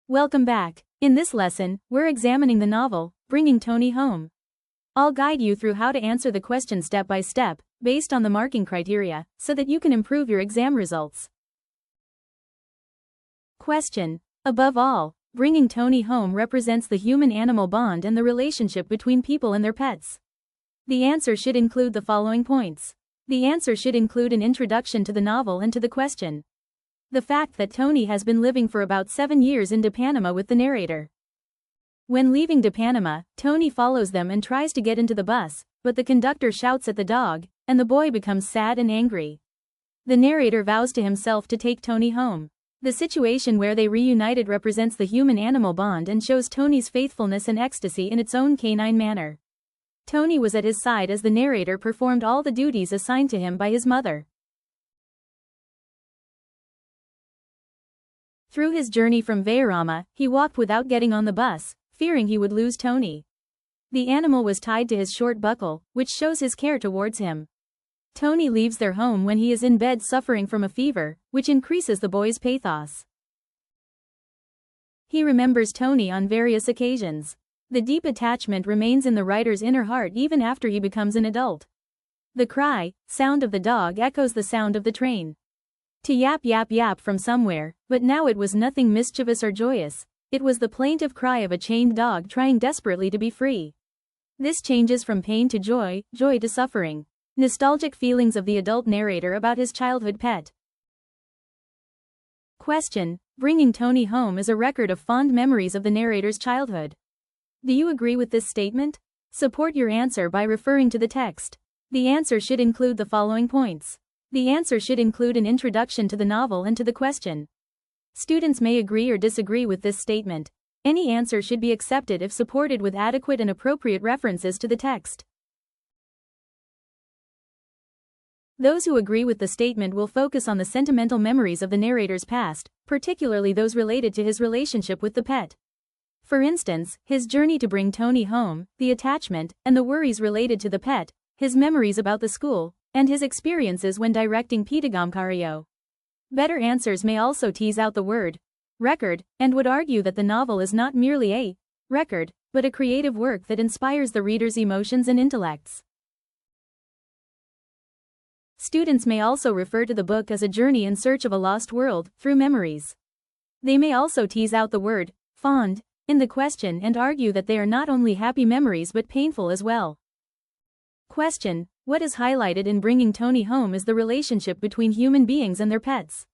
Welcome back. In this lesson, we're examining the novel, Bringing Tony Home. I'll guide you through how to answer the question step by step, based on the marking criteria, so that you can improve your exam results. Question. Above all, bringing Tony home represents the human-animal bond and the relationship between people and their pets. The answer should include the following points. The answer should include an introduction to the novel and to the question. The fact that Tony has been living for about 7 years in Panama with the narrator. When leaving Panama, Tony follows them and tries to get into the bus, but the conductor shouts at the dog, and the boy becomes sad and angry. The narrator vows to himself to take Tony home. The situation where they reunited represents the human-animal bond and shows Tony's faithfulness and ecstasy in its own canine manner. Tony was at his side as the narrator performed all the duties assigned to him by his mother. Through his journey from Vairama, he walked without getting on the bus, fearing he would lose Tony. The animal was tied to his short buckle, which shows his care towards him. Tony leaves their home when he is in bed suffering from a fever, which increases the boy's pathos. He remembers Tony on various occasions. The deep attachment remains in the writer's inner heart even after he becomes an adult. The cry, sound of the dog echoes the sound of the train. To yap yap yap from somewhere, but now it was nothing mischievous or joyous. It was the plaintive cry of a chained dog trying desperately to be free. This changes from pain to joy, joy to suffering. Nostalgic feelings of the adult narrator about his childhood pet. Question. Bringing Tony home is a record of fond memories of the narrator's childhood. Do you agree with this statement? Support your answer by referring to the text. The answer should include the following points. The answer should include an introduction to the novel and to the question. Students may agree or disagree with this statement. Any answer should be accepted if supported with adequate and appropriate references to the text. Those who agree with the statement will focus on the sentimental memories of the narrator's past, particularly those related to his relationship with the pet. For instance, his journey to bring Tony home, the attachment, and the worries related to the pet, his memories about the school, and his experiences when directing Pitagamkaryo. Better answers may also tease out the word record, and would argue that the novel is not merely a record, but a creative work that inspires the reader's emotions and intellects. Students may also refer to the book as a journey in search of a lost world, through memories. They may also tease out the word fond in the question and argue that they are not only happy memories but painful as well. Question. What is highlighted in Bringing Tony Home is the relationship between human beings and their pets.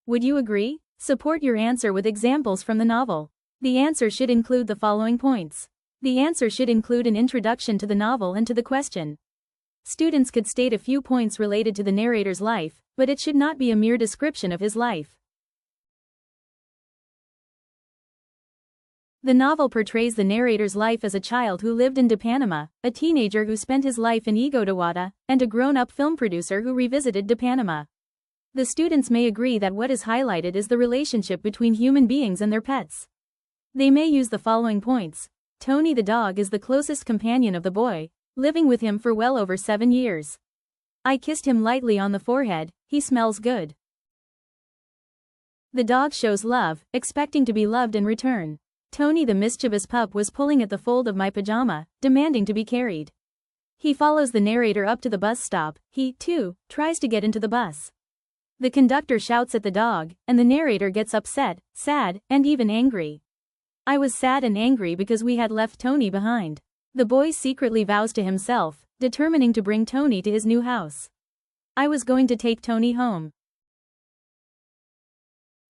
Would you agree? Support your answer with examples from the novel. The answer should include the following points. The answer should include an introduction to the novel and to the question. Students could state a few points related to the narrator's life, but it should not be a mere description of his life. The novel portrays the narrator's life as a child who lived in Panama, a teenager who spent his life in Igotawada, and a grown-up film producer who revisited Panama. The students may agree that what is highlighted is the relationship between human beings and their pets. They may use the following points. Tony the dog is the closest companion of the boy, living with him for well over 7 years. I kissed him lightly on the forehead, he smells good. The dog shows love, expecting to be loved in return. Tony the mischievous pup was pulling at the fold of my pajama, demanding to be carried. He follows the narrator up to the bus stop. He, too, tries to get into the bus. The conductor shouts at the dog, and the narrator gets upset, sad, and even angry. I was sad and angry because we had left Tony behind. The boy secretly vows to himself, determining to bring Tony to his new house. I was going to take Tony home.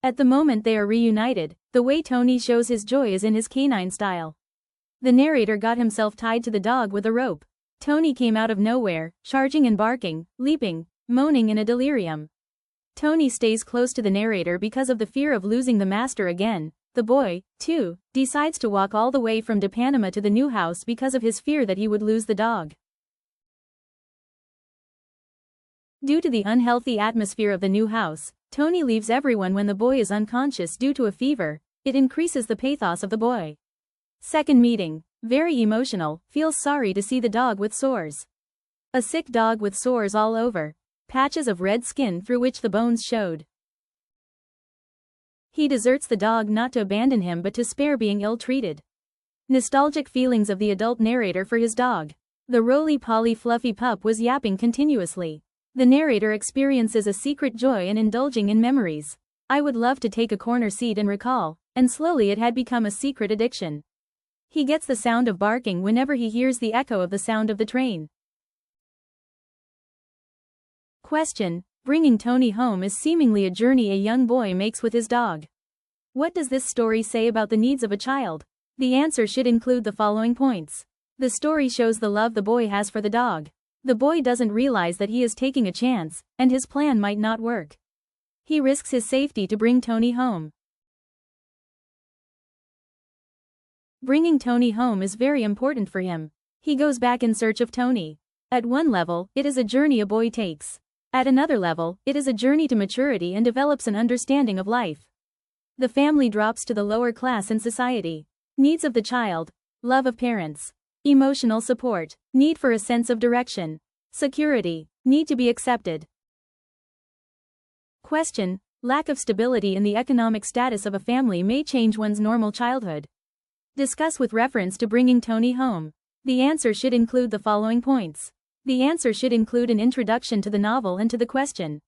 At the moment they are reunited, the way Tony shows his joy is in his canine style. The narrator got himself tied to the dog with a rope. Tony came out of nowhere, charging and barking, leaping, moaning in a delirium. Tony stays close to the narrator because of the fear of losing the master again. The boy, too, decides to walk all the way from Panama to the new house because of his fear that he would lose the dog. Due to the unhealthy atmosphere of the new house, Tony leaves everyone when the boy is unconscious due to a fever. It increases the pathos of the boy. Second meeting. Very emotional, feels sorry to see the dog with sores. A sick dog with sores all over. Patches of red skin through which the bones showed. He deserts the dog not to abandon him but to spare being ill-treated. Nostalgic feelings of the adult narrator for his dog. The roly-poly fluffy pup was yapping continuously. The narrator experiences a secret joy in indulging in memories. I would love to take a corner seat and recall, and slowly it had become a secret addiction. He gets the sound of barking whenever he hears the echo of the sound of the train. Question: Bringing Tony home is seemingly a journey a young boy makes with his dog. What does this story say about the needs of a child? The answer should include the following points. The story shows the love the boy has for the dog. The boy doesn't realize that he is taking a chance, and his plan might not work. He risks his safety to bring Tony home. Bringing Tony home is very important for him. He goes back in search of Tony. At one level, it is a journey a boy takes. At another level, it is a journey to maturity and develops an understanding of life. The family drops to the lower class in society. Needs of the child: love of parents, emotional support, need for a sense of direction, security, need to be accepted. Question: Lack of stability in the economic status of a family may change one's normal childhood. Discuss with reference to bringing Tony home. The answer should include the following points. The answer should include an introduction to the novel and to the question.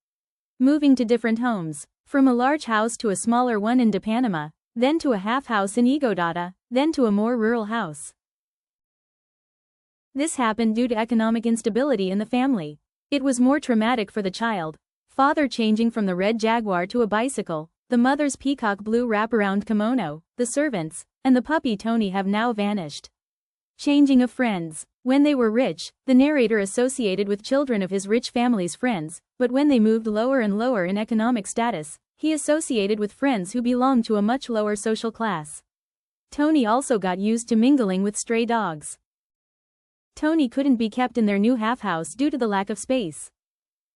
Moving to different homes. From a large house to a smaller one in Panama, then to a half house in Igodata, then to a more rural house. This happened due to economic instability in the family. It was more traumatic for the child. Father changing from the red Jaguar to a bicycle, the mother's peacock blue wraparound kimono, the servants, and the puppy Tony have now vanished. Changing of friends. When they were rich, the narrator associated with children of his rich family's friends, but when they moved lower and lower in economic status, he associated with friends who belonged to a much lower social class. Tony also got used to mingling with stray dogs. Tony couldn't be kept in their new half-house due to the lack of space.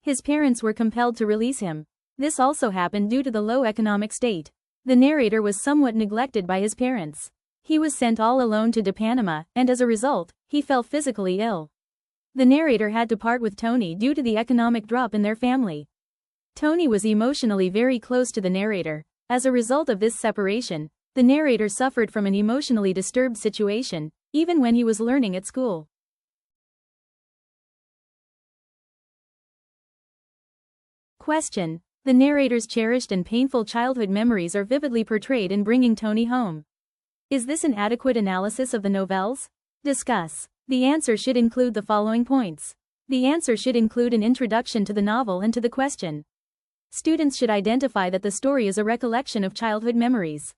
His parents were compelled to release him. This also happened due to the low economic state. The narrator was somewhat neglected by his parents. He was sent all alone to Panama, and as a result, he fell physically ill. The narrator had to part with Tony due to the economic drop in their family. Tony was emotionally very close to the narrator. As a result of this separation, the narrator suffered from an emotionally disturbed situation, even when he was learning at school. Question: The narrator's cherished and painful childhood memories are vividly portrayed in Bringing Tony Home. Is this an adequate analysis of the novels? Discuss. The answer should include the following points. The answer should include an introduction to the novel and to the question. Students should identify that the story is a recollection of childhood memories.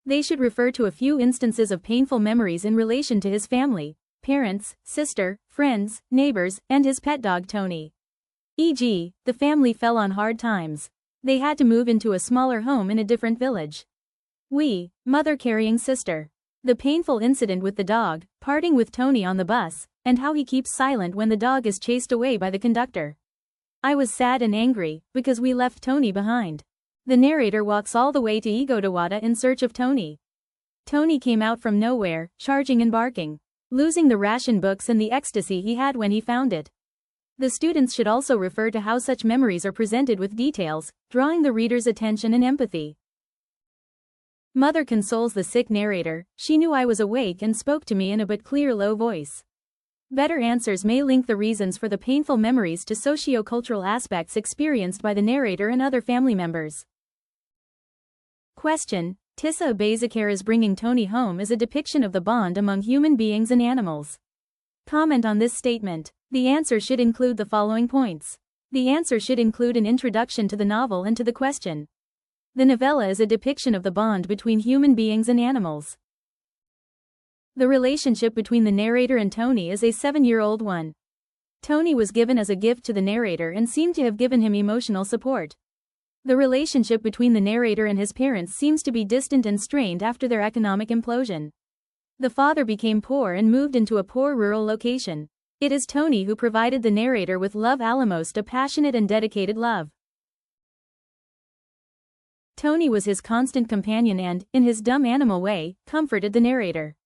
They should refer to a few instances of painful memories in relation to his family, parents, sister, friends, neighbors, and his pet dog Tony. E.g., the family fell on hard times. They had to move into a smaller home in a different village. Mother carrying sister. The painful incident with the dog, parting with Tony on the bus, and how he keeps silent when the dog is chased away by the conductor. I was sad and angry, because we left Tony behind. The narrator walks all the way to Igodawada in search of Tony. Tony came out from nowhere, charging and barking, losing the ration books and the ecstasy he had when he found it. The students should also refer to how such memories are presented with details, drawing the reader's attention and empathy. Mother consoles the sick narrator. She knew I was awake and spoke to me in a but clear low voice. Better answers may link the reasons for the painful memories to socio-cultural aspects experienced by the narrator and other family members. Question: Tissa Abeysekara's Bringing Tony Home is a depiction of the bond among human beings and animals. Comment on this statement. The answer should include the following points. The answer should include an introduction to the novel and to the question. The novella is a depiction of the bond between human beings and animals. The relationship between the narrator and Tony is a 7-year-old one. Tony was given as a gift to the narrator and seemed to have given him emotional support. The relationship between the narrator and his parents seems to be distant and strained after their economic implosion. The father became poor and moved into a poor rural location. It is Tony who provided the narrator with love, almost a passionate and dedicated love. Tony was his constant companion and, in his dumb animal way, comforted the narrator.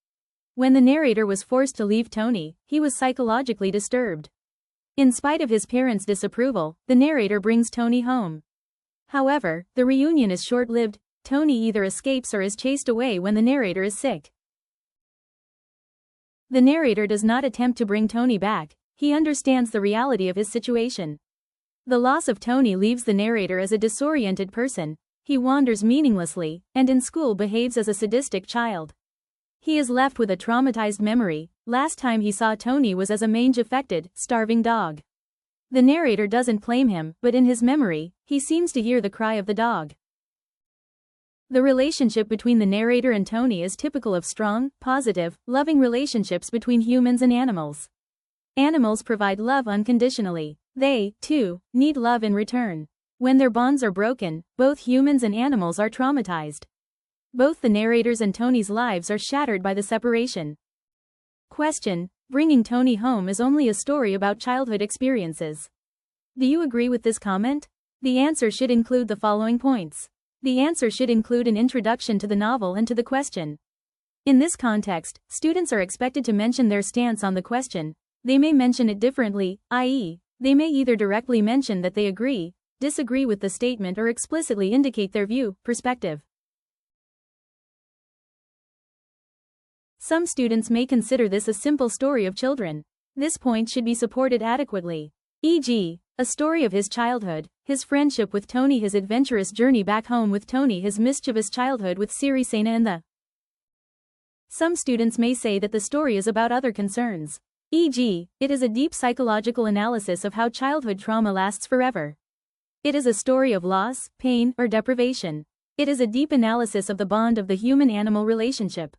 When the narrator was forced to leave Tony, he was psychologically disturbed. In spite of his parents' disapproval, the narrator brings Tony home. However, the reunion is short-lived. Tony either escapes or is chased away when the narrator is sick. The narrator does not attempt to bring Tony back. He understands the reality of his situation. The loss of Tony leaves the narrator as a disoriented person. He wanders meaninglessly, and in school behaves as a sadistic child. He is left with a traumatized memory. Last time he saw Tony was as a mange-affected, starving dog. The narrator doesn't claim him, but in his memory, he seems to hear the cry of the dog. The relationship between the narrator and Tony is typical of strong, positive, loving relationships between humans and animals. Animals provide love unconditionally. They, too, need love in return. When their bonds are broken, both humans and animals are traumatized. Both the narrator's and Tony's lives are shattered by the separation. Question: Bringing Tony home is only a story about childhood experiences. Do you agree with this comment? The answer should include the following points. The answer should include an introduction to the novel and to the question. In this context, students are expected to mention their stance on the question. They may mention it differently, i.e., they may either directly mention that they agree, disagree with the statement, or explicitly indicate their view, perspective. Some students may consider this a simple story of children. This point should be supported adequately. E.g., a story of his childhood, his friendship with Tony, his adventurous journey back home with Tony, his mischievous childhood with Sirisena, and the. Some students may say that the story is about other concerns. E.g., it is a deep psychological analysis of how childhood trauma lasts forever. It is a story of loss, pain, or deprivation. It is a deep analysis of the bond of the human-animal relationship.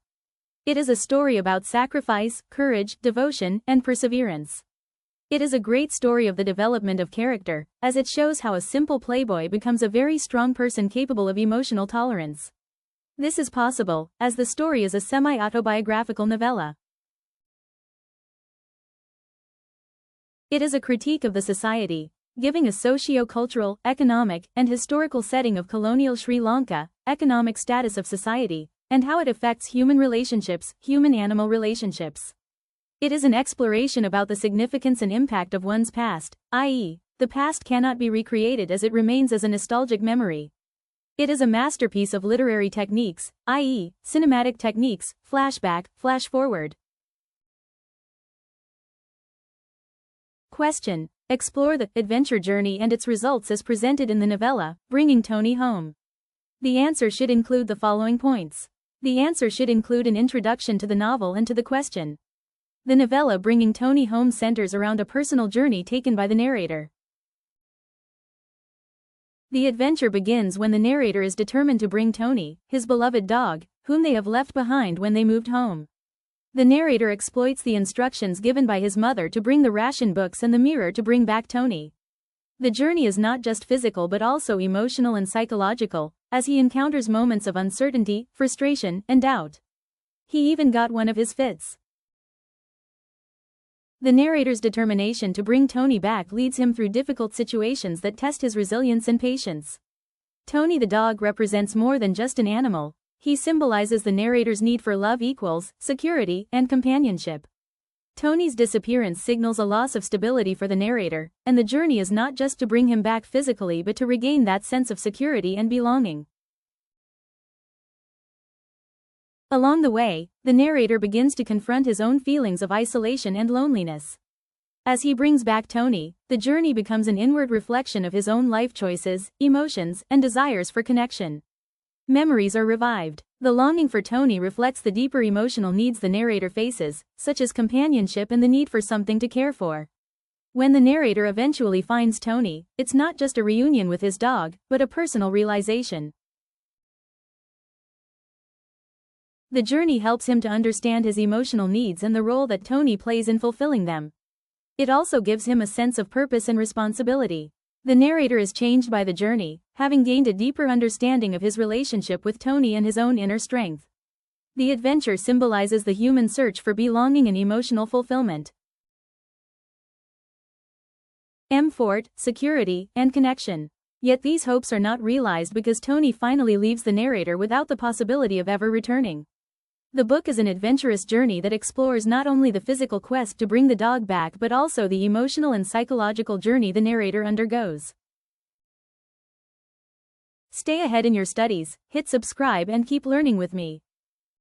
It is a story about sacrifice, courage, devotion, and perseverance. It is a great story of the development of character, as it shows how a simple playboy becomes a very strong person capable of emotional tolerance. This is possible, as the story is a semi-autobiographical novella. It is a critique of the society, giving a socio-cultural, economic, and historical setting of colonial Sri Lanka, economic status of society, and how it affects human relationships, human-animal relationships. It is an exploration about the significance and impact of one's past, i.e., the past cannot be recreated as it remains as a nostalgic memory. It is a masterpiece of literary techniques, i.e., cinematic techniques, flashback, flash-forward. Question: Explore the adventure journey and its results as presented in the novella, Bringing Tony Home. The answer should include the following points. The answer should include an introduction to the novel and to the question. The novella Bringing Tony Home centers around a personal journey taken by the narrator. The adventure begins when the narrator is determined to bring Tony, his beloved dog, whom they have left behind when they moved home. The narrator exploits the instructions given by his mother to bring the ration books and the mirror to bring back Tony. The journey is not just physical but also emotional and psychological, as he encounters moments of uncertainty, frustration, and doubt. He even got one of his fits. The narrator's determination to bring Tony back leads him through difficult situations that test his resilience and patience. Tony the dog represents more than just an animal. He symbolizes the narrator's need for love equals security and companionship. Tony's disappearance signals a loss of stability for the narrator, and the journey is not just to bring him back physically but to regain that sense of security and belonging. Along the way, the narrator begins to confront his own feelings of isolation and loneliness. As he brings back Tony, the journey becomes an inward reflection of his own life choices, emotions, and desires for connection. Memories are revived. The longing for Tony reflects the deeper emotional needs the narrator faces, such as companionship and the need for something to care for. When the narrator eventually finds Tony, it's not just a reunion with his dog, but a personal realization. The journey helps him to understand his emotional needs and the role that Tony plays in fulfilling them. It also gives him a sense of purpose and responsibility. The narrator is changed by the journey, having gained a deeper understanding of his relationship with Tony and his own inner strength. The adventure symbolizes the human search for belonging and emotional fulfillment. Comfort, security, and connection. Yet these hopes are not realized because Tony finally leaves the narrator without the possibility of ever returning. The book is an adventurous journey that explores not only the physical quest to bring the dog back but also the emotional and psychological journey the narrator undergoes. Stay ahead in your studies, hit subscribe and keep learning with me.